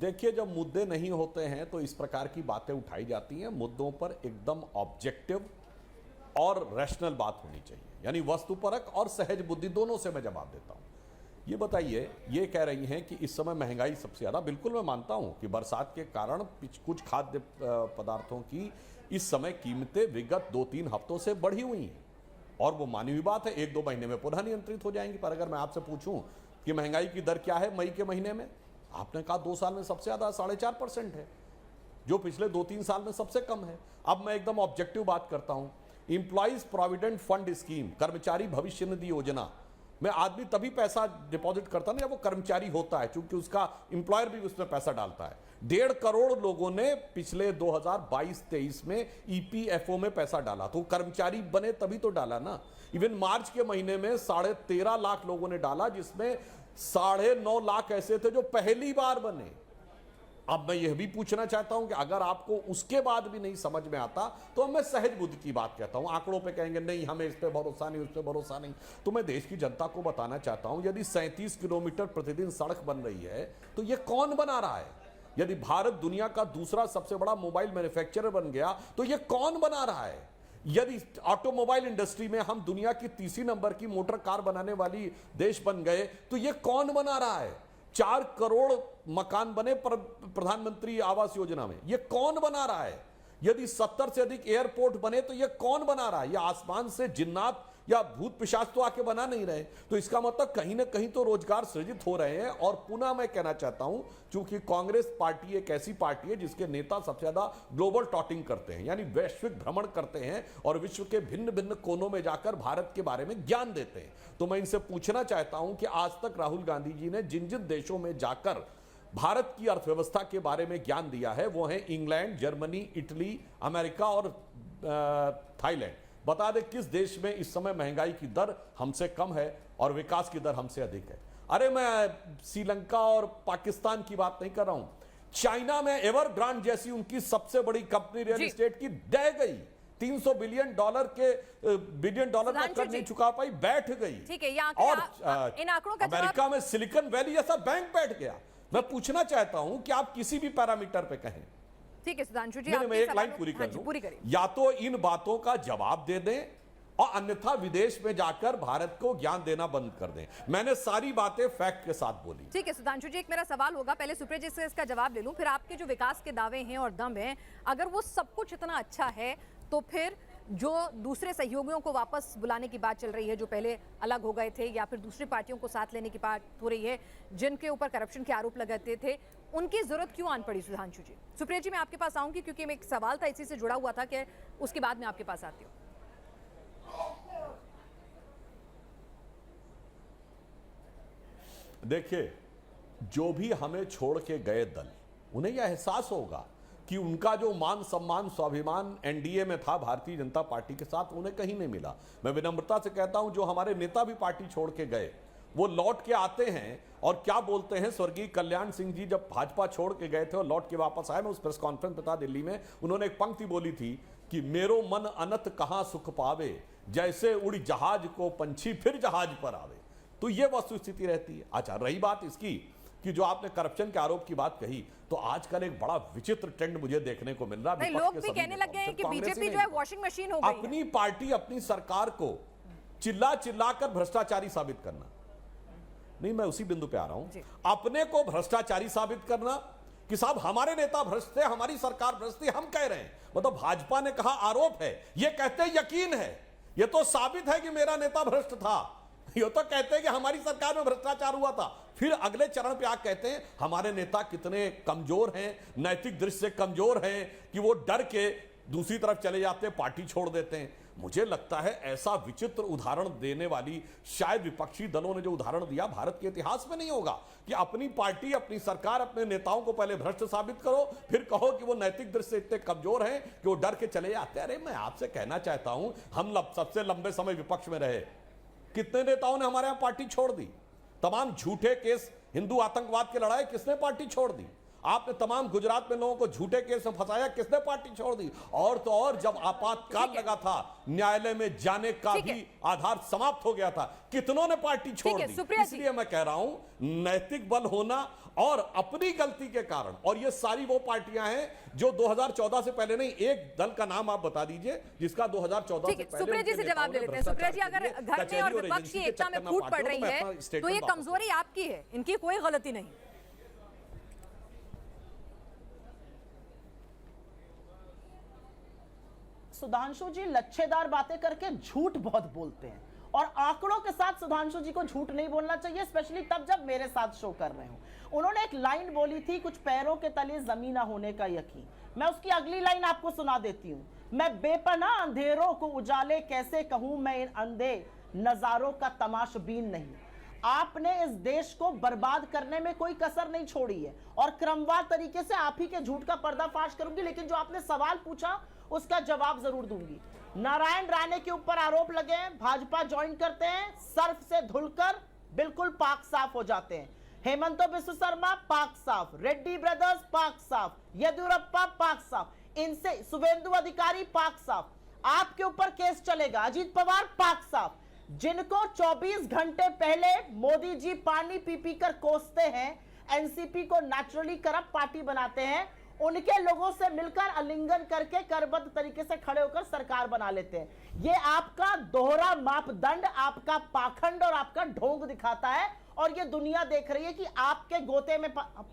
देखिए, जब मुद्दे नहीं होते हैं तो इस प्रकार की बातें उठाई जाती हैं। मुद्दों पर एकदम ऑब्जेक्टिव और रैशनल बात होनी चाहिए, यानी वस्तुपरक और सहज बुद्धि दोनों से मैं जवाब देता हूं। ये बताइए, ये कह रही हैं कि इस समय महंगाई सबसे ज़्यादा, बिल्कुल मैं मानता हूं कि बरसात के कारण कुछ खाद्य पदार्थों की इस समय कीमतें विगत 2-3 हफ्तों से बढ़ी हुई हैं और वो मानी हुई बात है, 1-2 महीने में पुनः नियंत्रित हो जाएंगी। पर अगर मैं आपसे पूछूं कि महंगाई की दर क्या है मई के महीने में, आपने कहा 2 साल में सबसे ज़्यादा 4.5% है, जो पिछले 2-3 साल में सबसे कम है। अब मैं एकदम ऑब्जेक्टिव बात करता हूं। इंप्लॉइज प्रोविडेंट फंड स्कीम, कर्मचारी भविष्य निधि योजना में आदमी तभी पैसा डिपॉजिट करता ना जब वो कर्मचारी होता है, क्योंकि उसका एम्प्लॉयर भी उसमें पैसा डालता है। 1.5 करोड़ लोगों ने पिछले 2022-23 में ईपीएफओ में पैसा डाला, तो कर्मचारी बने तभी तो डाला ना। इवन मार्च के महीने में 13.5 लाख लोगों ने डाला, जिसमें 9.5 लाख ऐसे थे जो पहली बार बने। अब मैं यह भी पूछना चाहता हूं कि अगर आपको उसके बाद भी नहीं समझ में आता तो अब मैं सहज बुद्धि की बात कहता हूं। आंकड़ों पे कहेंगे नहीं हमें इस पे भरोसा नहीं, उस पे भरोसा नहीं, तो मैं देश की जनता को बताना चाहता हूं, यदि 37 किलोमीटर प्रतिदिन सड़क बन रही है तो यह कौन बना रहा है? यदि भारत दुनिया का दूसरा सबसे बड़ा मोबाइल मैन्युफैक्चरर बन गया तो यह कौन बना रहा है? यदि ऑटोमोबाइल इंडस्ट्री में हम दुनिया की तीसरी नंबर की मोटर कार बनाने वाली देश बन गए तो यह कौन बना रहा है? 4 करोड़ मकान बने प्रधानमंत्री आवास योजना में, यह कौन बना रहा है? यदि 70 से अधिक एयरपोर्ट बने तो यह कौन बना रहा है? यह आसमान से जिन्नात या भूत पिशाच तो आके बना नहीं रहे। तो इसका मतलब कहीं ना कहीं तो रोजगार सृजित हो रहे हैं। और पुनः मैं कहना चाहता हूं, क्योंकि कांग्रेस पार्टी एक ऐसी पार्टी है जिसके नेता सबसे ज्यादा ग्लोबल टॉटिंग करते हैं, यानी वैश्विक भ्रमण करते हैं और विश्व के भिन्न भिन्न कोनों में जाकर भारत के बारे में ज्ञान देते हैं। तो मैं इनसे पूछना चाहता हूं कि आज तक राहुल गांधी जी ने जिन जिन देशों में जाकर भारत की अर्थव्यवस्था के बारे में ज्ञान दिया है वो है इंग्लैंड, जर्मनी, इटली, अमेरिका और थाईलैंड। बता दें किस देश में इस समय महंगाई की दर हमसे कम है और विकास की दर हमसे अधिक है? अरे मैं श्रीलंका और पाकिस्तान की बात नहीं कर रहा हूं, चाइना में एवरग्रांड जैसी उनकी सबसे बड़ी कंपनी रियल एस्टेट की ढह गई, 300 बिलियन डॉलर का कर्ज नहीं चुका पाई, बैठ गई। ठीक है, और इन आंकड़ों का अमेरिका में सिलिकॉन वैली जैसा बैंक बैठ गया। मैं पूछना चाहता हूं कि आप किसी भी पैरामीटर पे कहें। ठीक है सुधांशु जी, मैं एक लाइन पूरी कर दूं, या तो इन बातों का जवाब दे दें और अन्यथा विदेश में जाकर भारत को ज्ञान देना बंद कर दें। मैंने सारी बातें फैक्ट के साथ बोली। ठीक है सुधांशु जी, एक मेरा सवाल होगा, पहले सुप्रिया जी से इसका जवाब ले लूं, फिर आपके जो विकास के दावे हैं और दम हैं, अगर वो सब कुछ इतना अच्छा है तो फिर जो दूसरे सहयोगियों को वापस बुलाने की बात चल रही है, जो पहले अलग हो गए थे या फिर दूसरी पार्टियों को साथ लेने की बात हो रही है, जिनके ऊपर करप्शन के आरोप लगाते थे, उनकी जरूरत क्यों आन पड़ी सुधांशु जी? सुप्रिया जी मैं आपके पास आऊंगी क्योंकि मैं एक सवाल था इसी से जुड़ा हुआ था, कि उसके बाद मैं आपके पास आती हूँ। देखिए, जो भी हमें छोड़ के गए दल, उन्हें यह एहसास होगा कि उनका जो मान सम्मान स्वाभिमान एनडीए में था भारतीय जनता पार्टी के साथ, उन्हें कहीं नहीं मिला। मैं विनम्रता से कहता हूं, जो हमारे नेता भी पार्टी छोड़ के गए वो लौट के आते हैं और क्या बोलते हैं। स्वर्गीय कल्याण सिंह जी जब भाजपा छोड़ के गए थे और लौट के वापस आए, मैं उस प्रेस कॉन्फ्रेंस में था दिल्ली में, उन्होंने एक पंक्ति बोली थी कि मेरो मन अनत कहां सुख पावे, जैसे उड़ी जहाज को पंछी फिर जहाज पर आवे। तो ये वस्तु स्थिति रहती है। अच्छा, रही बात इसकी कि जो आपने करप्शन के आरोप की बात कही, तो आजकल एक बड़ा विचित्र ट्रेंड मुझे देखने को मिल रहा है। लोग भी कहने लग गए हैं कि बीजेपी जो है वॉशिंग मशीन हो गई है। अपनी पार्टी अपनी सरकार को चिल्ला चिल्ला कर भ्रष्टाचारी साबित करना, नहीं मैं उसी बिंदु पे आ रहा हूं, अपने को भ्रष्टाचारी साबित करना कि साहब हमारे नेता भ्रष्ट थे, हमारी सरकार भ्रष्ट थी, हम कह रहे हैं। मतलब भाजपा ने कहा आरोप है, ये कहते यकीन है, ये तो साबित है कि मेरा नेता भ्रष्ट था, ये तो कहते हैं कि हमारी सरकार में भ्रष्टाचार हुआ था। फिर अगले चरण पे आप कहते हैं हमारे नेता कितने कमजोर हैं, नैतिक दृष्टि से कमजोर हैं कि वो डर के दूसरी तरफ चले जाते हैं, पार्टी छोड़ देते हैं। मुझे लगता है ऐसा विचित्र उदाहरण देने वाली शायद विपक्षी दलों ने जो उदाहरण दिया भारत के इतिहास में नहीं होगा, कि अपनी पार्टी अपनी सरकार अपने नेताओं को पहले भ्रष्ट साबित करो, फिर कहो कि वो नैतिक दृष्टि से इतने कमजोर हैं कि वो डर के चले जाते हैं। अरे मैं आपसे कहना चाहता हूं, हम सबसे लंबे समय विपक्ष में रहे, कितने नेताओं ने हमारे यहां पार्टी छोड़ दी? तमाम झूठे केस, हिंदू आतंकवाद की लड़ाई किसने पार्टी छोड़ दी? आपने तमाम गुजरात में लोगों को झूठे केस में फंसाया, किसने पार्टी छोड़ दी? और तो और जब आपातकाल लगा था, न्यायालय में जाने का ठीक है। भी आधार समाप्त हो गया था, कितनों ने पार्टी छोड़ है, दी? सुप्रिया जी। इसलिए मैं कह रहा हूं नैतिक बल होना और अपनी गलती के कारण, और ये सारी वो पार्टियां हैं जो 2014 से पहले नहीं, एक दल का नाम आप बता दीजिए जिसका 2014 ठीक से है, पहले सुप्रिया जी उनके से जवाब ले नेताओं ने लेते हैं। सुप्रिया जी, भ्रष्टाचार अगर के लिए घर में कचहरी और और विपक्ष एजेंसी की के एकता में चक्कर फूट ना पड़ पाटो, रही मैं है अपना तो ये स्टेटमेंट वापस कमजोरी आपकी है, इनकी कोई गलती नहीं। सुधांशु जी लच्छेदार बातें करके झूठ बहुत बोलते हैं, और आंकड़ों के साथ सुधांशु जी को झूठ नहीं बोलना चाहिए, स्पेशली तब जब मेरे साथ शो कर रहे हो। उन्होंने एक लाइन बोली थी, कुछ पैरों के तले जमीन होने का यकीन। मैं उसकी अगली लाइन आपको सुना देती हूँ। मैं बेपनाह अंधेरों को उजाले कैसे कहूं, मैं इन अंधे नजारों का तमाशबीन नहीं। आपने इस देश को बर्बाद करने में कोई कसर नहीं छोड़ी है, और क्रमवार तरीके से आप ही के झूठ का पर्दाफाश करूंगी, लेकिन जो आपने सवाल पूछा उसका जवाब जरूर दूंगी। नारायण राणे के ऊपर आरोप लगे हैं, भाजपा ज्वाइन करते हैं, सर्फ से धुलकर बिल्कुल पाक साफ हो जाते हैं। हेमंत बिस्व शर्मा पाक साफ, रेड्डी ब्रदर्स पाक साफ, येदियुरप्पा पाक साफ, इनसे शुभेंदु अधिकारी पाक साफ। आपके ऊपर केस चलेगा, अजीत पवार पाक साफ। जिनको 24 घंटे पहले मोदी जी पानी पी पी कर कोसते हैं, एनसीपी को नेचुरली करप्ट पार्टी बनाते हैं, उनके लोगों से मिलकर आलिंगन करके करबद्ध तरीके से खड़े होकर सरकार बना लेते हैं। ये आपका दोहरा मापदंड, आपका पाखंड और आपका ढोंग दिखाता है, और ये दुनिया देख रही है कि आपके गोते में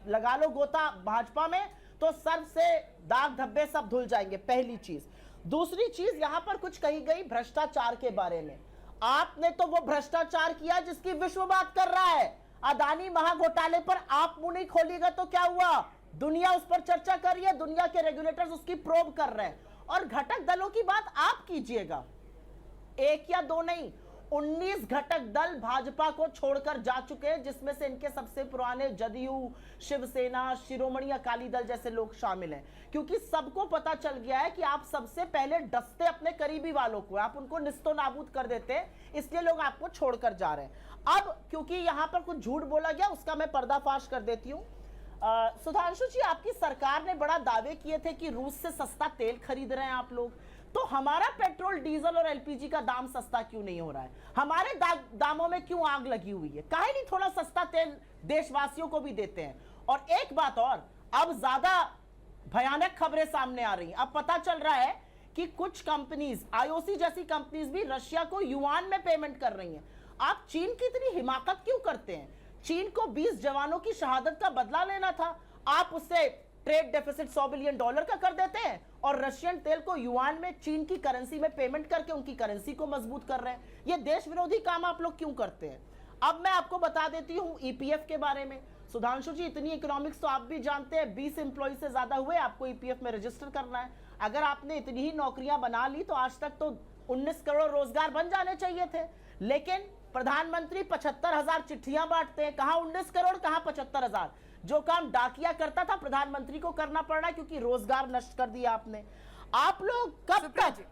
लगा लो गोता भाजपा में, तो सर से दाग धब्बे सब धुल जाएंगे। पहली चीज। दूसरी चीज, यहां पर कुछ कही गई भ्रष्टाचार के बारे में। आपने तो वो भ्रष्टाचार किया जिसकी विश्व बात कर रहा है। अदानी महाघोटाले पर आप मुंह नहीं खोलिएगा तो क्या हुआ? दुनिया उस पर चर्चा कर रही है, दुनिया के रेगुलेटर्स उसकी प्रोब कर रहे हैं। और घटक दलों की बात आप कीजिएगा, एक या दो नहीं, 19 घटक दल भाजपा को छोड़कर जा चुके हैं, जिसमें से इनके सबसे पुराने जदयू, शिवसेना, शिरोमणि अकाली दल जैसे लोग शामिल हैं। क्योंकि सबको पता चल गया है कि आप सबसे पहले डसते अपने करीबी वालों को, आप उनको निस्तो नाबूद कर देते हैं, इसलिए लोग आपको छोड़कर जा रहे हैं। अब क्योंकि यहां पर कुछ झूठ बोला गया, उसका मैं पर्दाफाश कर देती हूं। सुधांशु जी, आपकी सरकार ने बड़ा दावे किए थे कि रूस से सस्ता तेल खरीद रहे हैं आप लोग, तो हमारा पेट्रोल, डीजल और एलपीजी का दाम सस्ता क्यों नहीं हो रहा है? हमारे दामों में क्यों आग लगी हुई है? काहे नहीं थोड़ा सस्ता तेल देशवासियों को भी देते हैं? और एक बात और, अब ज्यादा भयानक खबरें सामने आ रही हैं। अब पता चल रहा है कि कुछ कंपनीज, आईओसी जैसी कंपनीज भी रशिया को युआन में पेमेंट कर रही हैं। आप चीन की इतनी हिमाकत क्यों करते हैं? चीन को 20 जवानों की शहादत का बदला लेना था, आप उससे ट्रेड डेफिसिट $100 बिलियन का कर देते हैं, और रशियन तेल को युआन में चीन की करेंसी में पेमेंट करके उनकी करेंसी को मजबूत कर रहे हैं। ये देश विरोधी काम आप लोग क्यों करते हैं? अब मैं आपको बता देती हूं ईपीएफ के बारे में। सुधांशु जी, इतनी इकोनॉमिक्स तो आप भी जानते हैं, 20 एम्प्लॉय से ज्यादा हुए आपको ईपीएफ में रजिस्टर करना है। अगर आपने इतनी ही नौकरियां बना ली तो आज तक तो 19 करोड़ रोजगार बन जाने चाहिए थे, लेकिन प्रधानमंत्री 75,000 चिट्ठियां बांटते हैं। कहां 19 करोड़, कहां 75,000? जो काम डाकिया करता था प्रधानमंत्री को करना पड़ रहा है, क्योंकि रोजगार नष्ट कर दिया आपने। आप लोग कब तक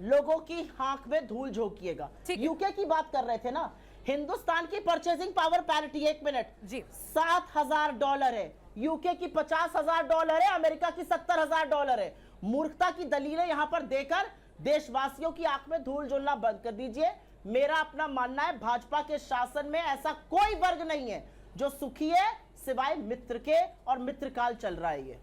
लोगों की आंख में धूल झोंकिएगा? यूके की बात कर रहे थे ना, हिंदुस्तान की परचेजिंग पावर पैरिटी, एक मिनट जी, $7,000 है, यूके की $50,000 है, अमेरिका की $70,000 है। मूर्खता की दलीलें यहां पर देकर देशवासियों की आंख में धूल झोलना बंद कर दीजिए। मेरा अपना मानना है, भाजपा के शासन में ऐसा कोई वर्ग नहीं है जो सुखी है सिवाय मित्र के, और मित्रकाल चल रहा है ये।